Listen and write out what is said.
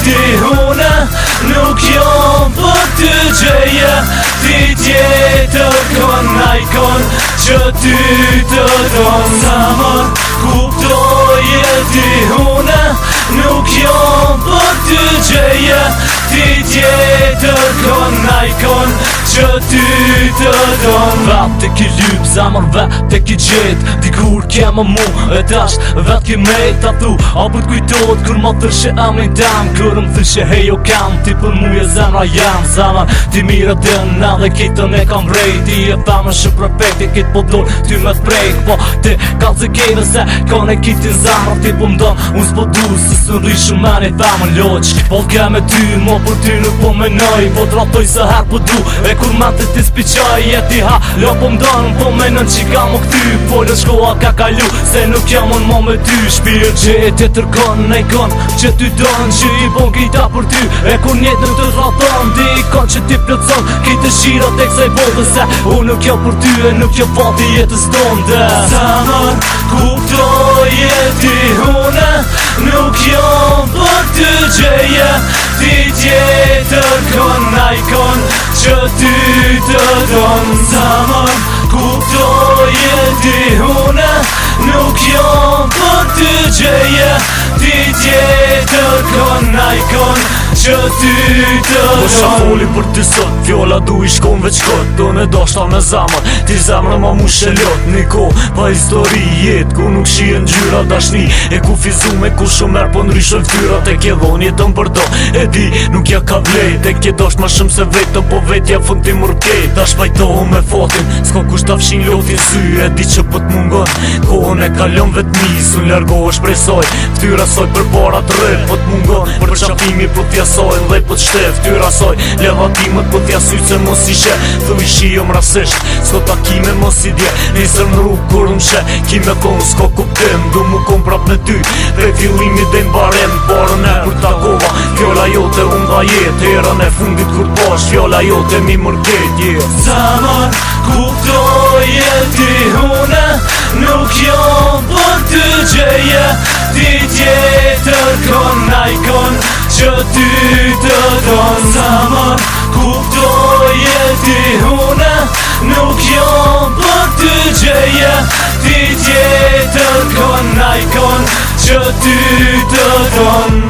ti une nuk jom për të gjeje. Ti tjetër kon najkon që ty të don. Zamër kuptoje ti une nuk jom për të gjeje. Ti tjetër kon najkon që ty të don. Vet të ki lyp zamër, vet të ki gjet. Dikur kemë mu e tash vet ki mejt. Ta thu apo t'kujtot kur ma thëshe amin tam. Kur më thëshe hejo kam ti për muje zemra jam. Zamër ti mire dëna dhe kitën e kam rejt. Ti e thamë shë prefekt e kit po dor ty me t'prejk. Po ti ka të kejnë se kone kitin zamër. Ti po mdon unë s'po du se së rri shumë e thamë loq. Po t'ke me ty mo për ty nuk po menoj. Po t'ratoj se her po du e kur me të ti spiqaj. E ti ha lo po mdon po menon që ka mo këty. Po lë shkoa ka kalu se nuk jam unë mo me ty. Shpirë që e të tërkon ne kon që ty don që i bon kita për ty. E kur njetë në të raton di i kon që ti plëtson kitë shirat e kësaj botë. Se unë nuk jo për ty e nuk jo fati jetës donde. Zamër kuptoje ti une nuk jom për të gjeje. Ti tjetër kon najkon që ty të don. Zamër kuptoje ti une nuk jom për të gjeje. Ti tjetër kon najkon që ty të don. Po shafoli për ty sot, fjolla du i shkon veç kot. Do ne doshta me zamër, ti zemrë ma mu shelot. Niko, pa histori jet, ku nuk shien gjyra dashni. E ku fizume, ku shumer po nryshën fyrat. E kje dhon jetën për do, e di nuk ja ka vlejt. E kje dosht ma shumë se vetën, po vetja fund ti mërkejt. Dash pajtohu me fatin, s'ko kush ta fshin lotin sy. E di që po t'mungon, kohën e kalon vetmi. Sun largohesh prej soj, ftyra soj për para të rrë. Po t'mungon, për qafimi po t'jasoj. Dhe po t'shtef, ftyra soj, levatimet po t'jasuj se mos i she. Thuj shijom rasisht, s'ko takime mos i dje. Nesër në rrug kur m'she, ki me kon s'ko kuptim. Du mu kon prap me ty, prej fillimi dhe n'barem. Parën e kur takova, fjolla jote unë dha jet. Herën e fundit kur t'pash, fjolla jote mi mërket jet. Zamër kuptoje ti une nuk jom për të gjeje. Ti tjetër kon najkon që ty të don. Zamër kuptoje ti une nuk jom për të gjeje. Ti tjetër kon najkon që ty të don.